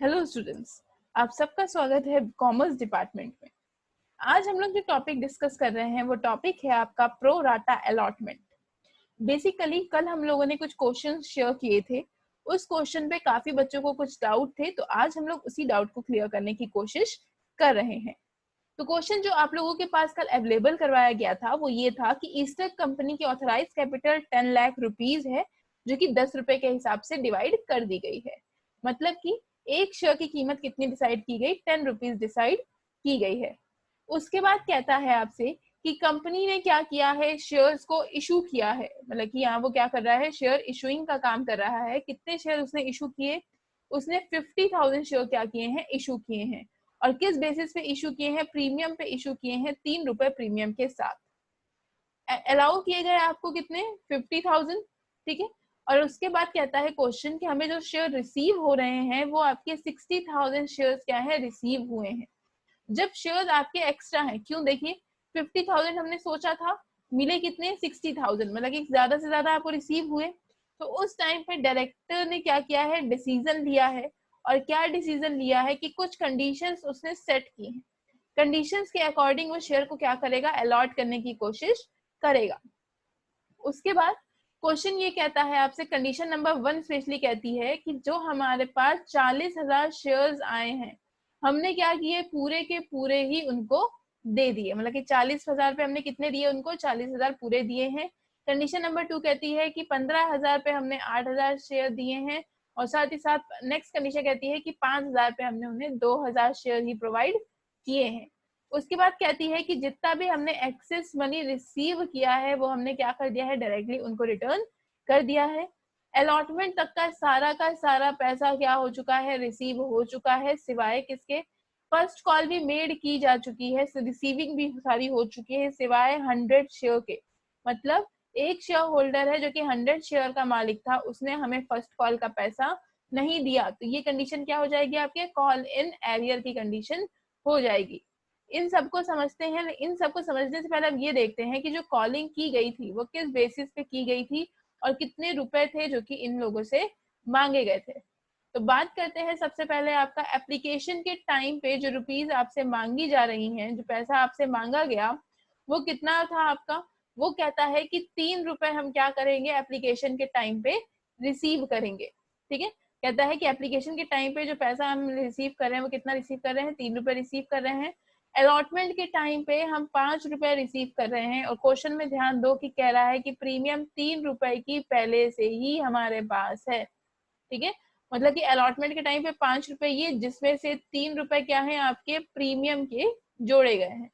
Hello students, आप सबका स्वागत है कॉमर्स डिपार्टमेंट में। आज हम लोग जो टॉपिक डिस्कस कर रहे हैं वो टॉपिक है आपका प्रो राटा अलॉटमेंट। बेसिकली कल हम लोगों ने कुछ क्वेश्चन शेयर किए थे, उस क्वेश्चन पे काफी बच्चों को कुछ डाउट थे, तो आज हम लोग उसी डाउट को क्लियर करने की कोशिश कर रहे हैं। तो क्वेश्चन जो आप लोगों के पास कल अवेलेबल करवाया गया था वो ये था कि ईस्टर कंपनी की ऑथराइज कैपिटल 10 लाख रुपीज है, जो कि 10 रुपए के हिसाब से डिवाइड कर दी गई है। मतलब कि एक शेयर की कीमत कितनी डिसाइड की गई, 10 रुपीज डिसाइड की गई है। उसके बाद कहता है आपसे कि कंपनी ने क्या किया है, शेयर्स को इशू किया है। मतलब कि यहाँ वो क्या कर रहा है, शेयर इशूइंग का काम कर रहा है। कितने शेयर उसने इशू किए, उसने 50,000 शेयर क्या किए हैं, इशू किए हैं। और किस बेसिस पे इशू किए हैं, प्रीमियम पे इशू किए हैं, 3 रुपए प्रीमियम के साथ। अलाउ किए गए आपको कितने, 50,000। ठीक है। और उसके बाद कहता है क्वेश्चन कि हमें जो शेयर रिसीव हो रहे हैं वो आपके 60,000 शेयर्स क्या है, रिसीव हुए हैं। जब शेयर्स आपके एक्स्ट्रा हैं, क्यों, देखिए 50,000 हमने सोचा था, मिले कितने, 60,000, मतलब कि ज्यादा से ज्यादा आपको रिसीव हुए। तो उस टाइम पे डायरेक्टर ने क्या किया है, डिसीजन लिया है। और क्या डिसीजन लिया है कि कुछ कंडीशंस उसने सेट की हैं। कंडीशंस के अकॉर्डिंग वो शेयर को क्या करेगा, अलॉट करने की कोशिश करेगा। उसके बाद क्वेश्चन ये कहता है आपसे, कंडीशन नंबर 1 स्पेशली कहती है कि जो हमारे पास 40,000 शेयर्स आए हैं, हमने क्या किए, पूरे के पूरे ही उनको दे दिए। मतलब कि 40,000 पे हमने कितने दिए उनको, 40,000 पूरे दिए हैं। कंडीशन नंबर 2 कहती है कि 15,000 पे हमने 8,000 शेयर दिए हैं। और साथ ही साथ नेक्स्ट कंडीशन कहती है कि 5,000 पे हमने उन्हें 2,000 शेयर ही प्रोवाइड किए हैं। उसके बाद कहती है कि जितना भी हमने एक्सेस मनी रिसीव किया है वो हमने क्या कर दिया है, डायरेक्टली उनको रिटर्न कर दिया है। अलॉटमेंट तक का सारा पैसा क्या हो चुका है, रिसीव हो चुका है, सिवाय किसके, फर्स्ट कॉल भी मेड की जा चुकी है, रिसीविंग भी सारी हो चुकी है, सिवाय 100 शेयर के। मतलब एक शेयर होल्डर है जो कि 100 शेयर का मालिक था, उसने हमें फर्स्ट कॉल का पैसा नहीं दिया, तो ये कंडीशन क्या हो जाएगी, आपके कॉल इन एरियर की कंडीशन हो जाएगी। इन सबको समझते हैं। इन सबको समझने से पहले हम ये देखते हैं कि जो कॉलिंग की गई थी वो किस बेसिस पे की गई थी और कितने रुपए थे जो कि इन लोगों से मांगे गए थे। तो बात करते हैं सबसे पहले आपका एप्लीकेशन के टाइम पे जो रुपीज आपसे मांगी जा रही हैं, जो पैसा आपसे मांगा गया वो कितना था आपका। वो कहता है कि 3 रुपए हम क्या करेंगे, एप्लीकेशन के टाइम पे रिसीव करेंगे। ठीक है। कहता है कि एप्लीकेशन के टाइम पे जो पैसा हम रिसीव कर रहे हैं वो कितना रिसीव कर रहे हैं, 3 रुपए रिसीव कर रहे हैं। अलॉटमेंट के टाइम पे हम 5 रुपए रिसीव कर रहे हैं। और क्वेश्चन में ध्यान दो कि कह रहा है कि प्रीमियम 3 रुपए की पहले से ही हमारे पास है। ठीक है। मतलब कि अलॉटमेंट के टाइम पे 5 रुपए ये, जिसमें से 3 रुपए क्या है, आपके प्रीमियम के जोड़े गए हैं।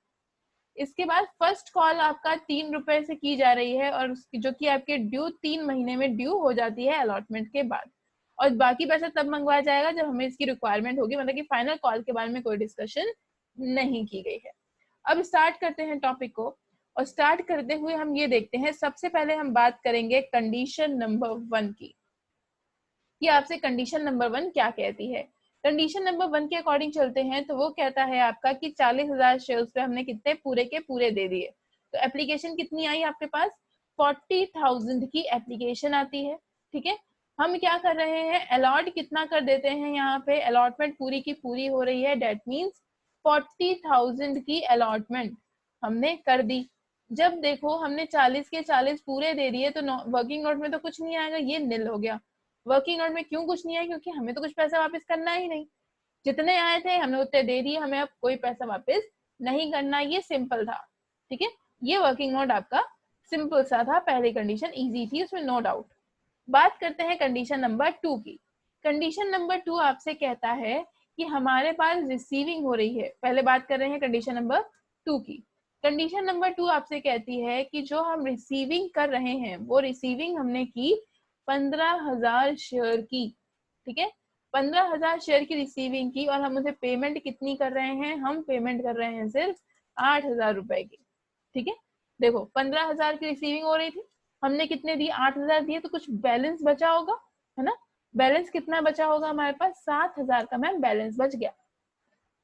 इसके बाद फर्स्ट कॉल आपका 3 रुपए से की जा रही है, और जो कि आपके ड्यू 3 महीने में ड्यू हो जाती है अलॉटमेंट के बाद। और बाकी पैसा तब मंगवाया जाएगा जब हमें इसकी रिक्वायरमेंट होगी, मतलब कि फाइनल कॉल के बारे में कोई डिस्कशन नहीं की गई है। अब स्टार्ट करते हैं टॉपिक को। और स्टार्ट करते हुए हम ये देखते हैं, सबसे पहले हम बात करेंगे कंडीशन नंबर 1 की, कि आपसे कंडीशन नंबर 1 क्या कहती है। कंडीशन नंबर 1 के अकॉर्डिंग चलते हैं तो वो कहता है आपका कि 40,000 शेयर्स पे हमने कितने, पूरे के पूरे दे दिए। तो एप्लीकेशन कितनी आई आपके पास, 40,000 की एप्लीकेशन आती है। ठीक है। हम क्या कर रहे हैं, अलॉट कितना कर देते हैं, यहाँ पे अलॉटमेंट पूरी की पूरी हो रही है, डेट मीन्स 40,000 की अलॉटमेंट हमने कर दी। जब देखो हमने 40 के 40 पूरे दे दिए, तो वर्किंग नोट में तो कुछ नहीं आएगा, ये नील हो गया। वर्किंग नोट में क्यों कुछ नहीं है, क्योंकि हमें तो कुछ पैसा वापस करना ही नहीं, जितने आए थे हमने उतने दे दिए, हमें अब कोई पैसा वापस नहीं करना। ये सिंपल था। ठीक है। ये वर्किंग नोट आपका सिंपल सा था, पहली कंडीशन इजी थी, उसमें नो डाउट। बात करते हैं कंडीशन नंबर 2 की। कंडीशन नंबर 2 आपसे कहता है कि हमारे पास रिसीविंग हो रही है। पहले बात कर रहे हैं कंडीशन नंबर 2 की। कंडीशन नंबर 2 आपसे कहती है कि जो हम रिसीविंग कर रहे हैं वो रिसीविंग हमने की 15,000 शेयर की। ठीक है। 15,000 शेयर की रिसीविंग की, और हम उसे पेमेंट कितनी कर रहे हैं, हम पेमेंट कर रहे हैं सिर्फ 8,000 रुपए की। ठीक है। देखो 15,000 की रिसीविंग हो रही थी, हमने कितने दिए, 8,000 दिए, तो कुछ बैलेंस बचा होगा, है ना। बैलेंस कितना बचा होगा हमारे पास, 7,000 का मैम बैलेंस बच गया।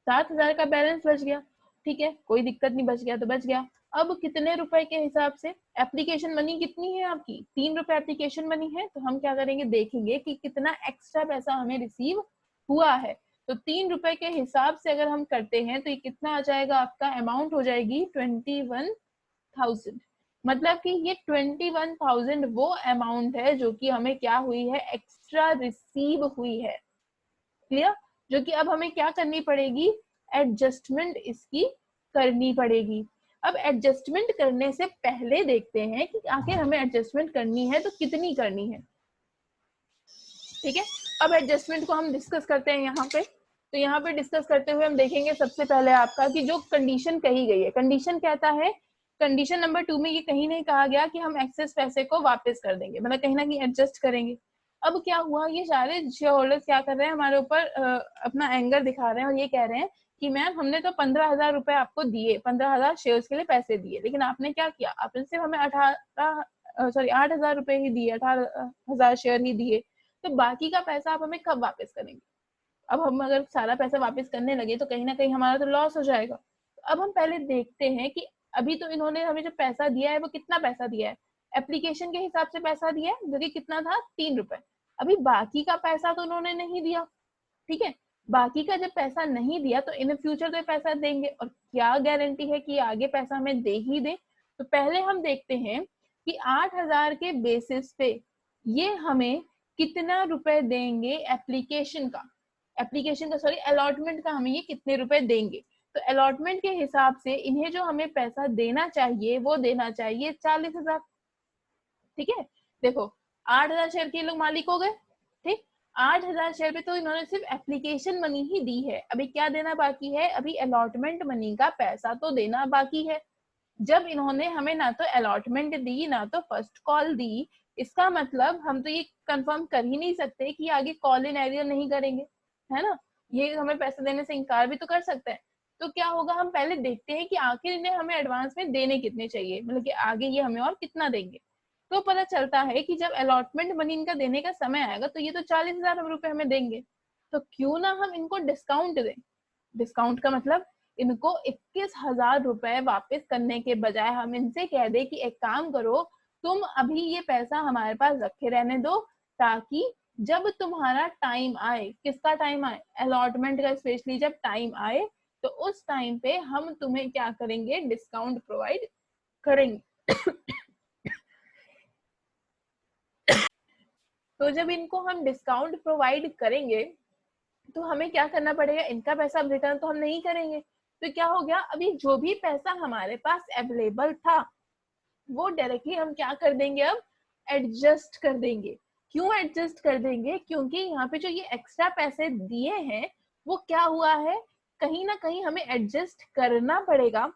7,000 का बैलेंस बच गया। ठीक है, कोई दिक्कत नहीं, बच गया तो बच गया। अब कितने रुपए के हिसाब से, एप्लीकेशन मनी कितनी है आपकी, 3 रुपए एप्लीकेशन मनी है, तो हम क्या करेंगे, देखेंगे कि कितना एक्स्ट्रा पैसा हमें रिसीव हुआ है। तो 3 रुपए के हिसाब से अगर हम करते हैं तो ये कितना आ जाएगा, आपका अमाउंट हो जाएगी 21,000। मतलब कि ये 21,000 वो अमाउंट है जो कि हमें क्या हुई है, एक्स्ट्रा रिसीव हुई है। क्लियर? जो कि अब हमें क्या करनी पड़ेगी, एडजस्टमेंट इसकी करनी पड़ेगी। अब एडजस्टमेंट करने से पहले देखते हैं कि आखिर हमें एडजस्टमेंट करनी है तो कितनी करनी है। ठीक है, अब एडजस्टमेंट को हम डिस्कस करते हैं यहाँ पे। तो यहाँ पे डिस्कस करते हुए हम देखेंगे सबसे पहले आपका कि जो कंडीशन कही गई है, कंडीशन कहता है, कंडीशन नंबर 2 में ये कहीं नहीं कहा गया कि हम एक्सेस पैसे को वापस कर देंगे, मतलब कहीं ना कहीं एडजस्ट करेंगे। अब क्या हुआ, ये सारे शेयर होल्डर्स क्या कर रहे हैं, हमारे ऊपर अपना एंगर दिखा रहे हैं और ये कह रहे हैं कि मैम हमने तो 15,000 रुपए आपको दिए, 15,000 शेयर्स के लिए पैसे दिए, लेकिन आपने क्या किया, आपने सिर्फ हमें 8,000 रुपए ही दिए, 18,000 शेयर ही दिए, तो बाकी का पैसा आप हमें कब वापस करेंगे। अब हम अगर सारा पैसा वापस करने लगे तो कहीं ना कहीं हमारा तो लॉस हो जाएगा। तो अब हम पहले देखते हैं कि अभी तो इन्होंने हमें जो पैसा दिया है वो कितना पैसा दिया है, एप्लीकेशन के हिसाब से पैसा दिया है जो कि कितना था, 3 रुपए। अभी बाकी का पैसा तो उन्होंने नहीं दिया। ठीक है, बाकी का जब पैसा नहीं दिया तो इन फ्यूचर तो पैसा देंगे, और क्या गारंटी है कि आगे पैसा हमें दे ही दे। तो पहले हम देखते हैं कि 8,000 के बेसिस पे ये हमें कितना रुपए देंगे, एप्लीकेशन का सॉरी अलॉटमेंट का हमें ये कितने रुपए देंगे। तो अलॉटमेंट के हिसाब से इन्हें जो हमें पैसा देना चाहिए वो देना चाहिए 40,000। ठीक है, देखो 8,000 शेयर के लोग मालिक हो गए। ठीक, 8,000 शेयर पे तो इन्होंने सिर्फ एप्लीकेशन मनी ही दी है, अभी क्या देना बाकी है, अभी अलॉटमेंट मनी का पैसा तो देना बाकी है। जब इन्होंने हमें ना तो अलॉटमेंट दी ना तो फर्स्ट कॉल दी, इसका मतलब हम तो ये कंफर्म कर ही नहीं सकते कि आगे कॉल इन एरियर नहीं करेंगे, है ना, ये हमें पैसे देने से इनकार भी तो कर सकते हैं। तो क्या होगा, हम पहले देखते हैं कि आखिर इन्हें हमें एडवांस में देने कितने चाहिए, मतलब कि आगे ये हमें और कितना देंगे। तो पता चलता है कि जब अलॉटमेंट मनी इनका देने का समय आएगा तो ये तो 40,000 रुपए हमें देंगे, तो क्यों ना हम इनको डिस्काउंट दें। डिस्काउंट का मतलब इनको 21,000 रुपए वापस करने के बजाय हम इनसे कह दे कि एक काम करो, तुम अभी ये पैसा हमारे पास रखे रहने दो, ताकि जब तुम्हारा टाइम आए, किसका टाइम आए, अलॉटमेंट का स्पेशली जब टाइम आए, तो उस टाइम पे हम तुम्हें क्या करेंगे, डिस्काउंट प्रोवाइड करेंगे। तो जब इनको हम डिस्काउंट प्रोवाइड करेंगे तो हमें क्या करना पड़ेगा, इनका पैसा अब रिटर्न तो हम नहीं करेंगे। तो क्या हो गया, अभी जो भी पैसा हमारे पास अवेलेबल था वो डायरेक्टली हम क्या कर देंगे, अब एडजस्ट कर देंगे। क्यों एडजस्ट कर देंगे, क्योंकि यहाँ पे जो ये एक्स्ट्रा पैसे दिए हैं वो क्या हुआ है, कहीं ना कहीं हमें एडजस्ट करना पड़ेगा,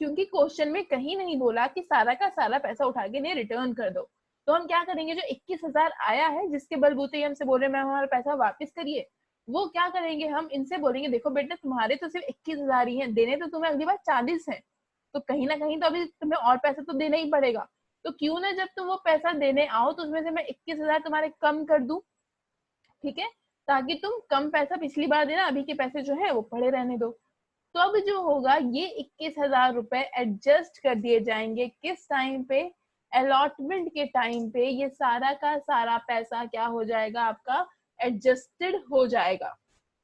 क्योंकि क्वेश्चन में कहीं नहीं बोला कि सारा का सारा पैसा उठा के नहीं रिटर्न कर दो। तो हम क्या करेंगे, जो 21,000 आया है जिसके बलबूते हमसे बोल रहे हैं मैम हमारा पैसा वापस करिए, वो क्या करेंगे, हम इनसे बोलेंगे देखो बेटा तुम्हारे तो सिर्फ 21,000 ही है, देने तो तुम्हें अगली बार 40 है, तो कहीं ना कहीं तो अभी तुम्हें और पैसा तो देना ही पड़ेगा। तो क्यों ना जब तुम वो पैसा देने आओ तो उसमें से मैं 21,000 तुम्हारे कम कर दूं। ठीक है, ताकि तुम कम पैसा पिछली बार देना, अभी के पैसे जो है वो पड़े रहने दो। तो अब जो होगा ये 21,000 रुपए एडजस्ट कर दिए जाएंगे, किस टाइम पे, अलॉटमेंट के टाइम पे ये सारा का सारा पैसा क्या हो जाएगा, आपका एडजस्टेड हो जाएगा।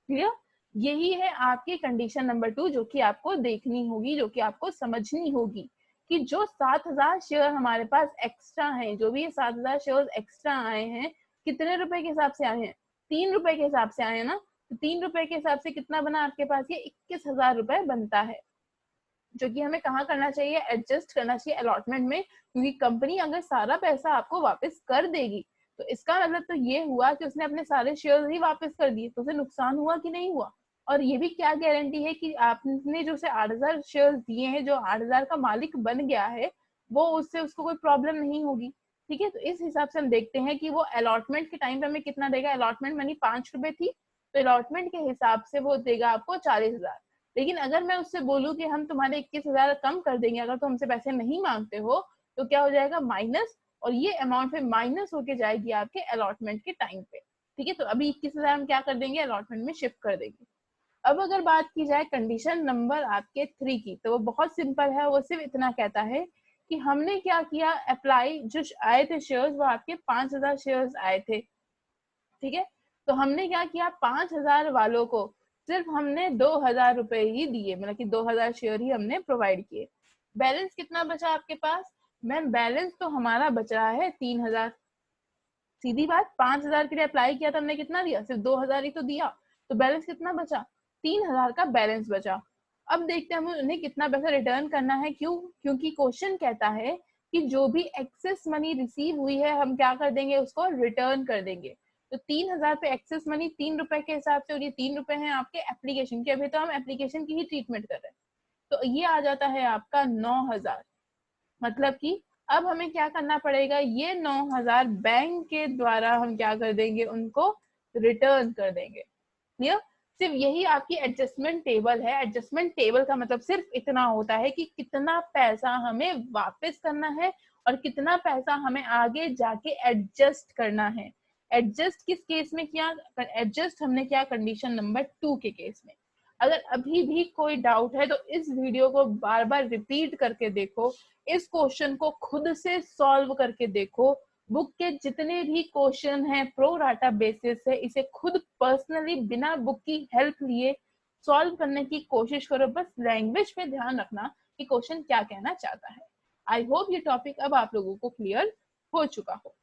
क्लियर, यही है आपकी कंडीशन नंबर 2 जो कि आपको देखनी होगी, जो कि आपको समझनी होगी कि जो 7,000 शेयर हमारे पास एक्स्ट्रा हैं, जो भी ये 7,000 शेयर एक्स्ट्रा आए हैं, कितने रुपए के हिसाब से आए हैं, 3 रुपए के हिसाब से आए हैं ना। तो 3 रुपए के हिसाब से कितना बना आपके पास, ये 21,000 रुपए बनता है, जो कि हमें कहाँ करना चाहिए, एडजस्ट करना चाहिए अलॉटमेंट में, क्योंकि कंपनी अगर सारा पैसा आपको वापस कर देगी तो इसका मतलब तो ये हुआ कि उसने अपने सारे शेयर ही वापस कर दिए, तो उसे नुकसान हुआ कि नहीं हुआ। और ये भी क्या गारंटी है कि आपने जो उसे 8,000 शेयर दिए हैं, जो 8,000 का मालिक बन गया है, वो उससे उसको कोई प्रॉब्लम नहीं होगी। ठीक है, तो इस हिसाब से हम देखते हैं कि वो अलॉटमेंट के टाइम पे हमें कितना देगा, अलॉटमेंट मनी 5 रुपए थी, तो अलॉटमेंट के हिसाब से वो देगा आपको 40,000। लेकिन अगर मैं उससे बोलूं कि हम तुम्हारे 21,000 कम कर देंगे अगर तुम हमसे पैसे नहीं मांगते हो, तो क्या हो जाएगा, माइनस, और ये अमाउंट फिर माइनस होके जाएगी आपके अलॉटमेंट के टाइम पे। ठीक है, तो अभी 21,000 हम क्या कर देंगे, अलॉटमेंट में शिफ्ट कर देंगे। अब अगर बात की जाए कंडीशन नंबर आपके 3 की, तो वो बहुत सिंपल है, वो सिर्फ इतना कहता है कि हमने क्या किया, अप्लाई जो आए थे शेयर्स वो आपके 5,000 शेयर्स आए थे। ठीक है, तो हमने क्या किया, 5,000 वालों को सिर्फ हमने 2,000 रुपए ही दिए, मतलब कि 2,000 शेयर ही हमने प्रोवाइड किए। बैलेंस कितना बचा आपके पास? मैम बैलेंस तो हमारा बच रहा है 3,000। सीधी बात, 5,000 के लिए अप्लाई किया तो हमने कितना दिया? सिर्फ 2,000 ही तो दिया। तो बैलेंस कितना बचा? 3,000 का बैलेंस बचा। अब देखते हैं हमें उन्हें कितना पैसा रिटर्न करना है। क्यों? क्योंकि क्वेश्चन कहता है कि जो भी एक्सेस मनी रिसीव हुई है हम क्या कर देंगे, उसको रिटर्न कर देंगे। तो 3,000 पे एक्सेस मनी 3 रुपए के हिसाब से, और ये 3 रुपए हैं आपके एप्लीकेशन के। अभी तो हम एप्लीकेशन की ही ट्रीटमेंट कर रहे हैं, तो ये आ जाता है आपका 9,000। मतलब कि अब हमें क्या करना पड़ेगा, ये 9,000 बैंक के द्वारा हम क्या कर देंगे, उनको रिटर्न कर देंगे। क्लियर? सिर्फ यही आपकी एडजस्टमेंट टेबल है। एडजस्टमेंट टेबल का मतलब सिर्फ इतना होता है कि कितना पैसा हमें वापस करना है और कितना पैसा हमें आगे जाके एडजस्ट करना है। एडजस्ट किस केस में किया? एडजस्ट हमने किया कंडीशन नंबर 2 के केस में। अगर अभी भी कोई डाउट है तो इस वीडियो को बार बार रिपीट करके देखो, इस क्वेश्चन को खुद से सॉल्व करके देखो। बुक के जितने भी क्वेश्चन हैं प्रो राटा बेसिस से, इसे खुद पर्सनली बिना बुक की हेल्प लिए सॉल्व करने की कोशिश करो। बस लैंग्वेज पे ध्यान रखना कि क्वेश्चन क्या कहना चाहता है। आई होप ये टॉपिक अब आप लोगों को क्लियर हो चुका हो।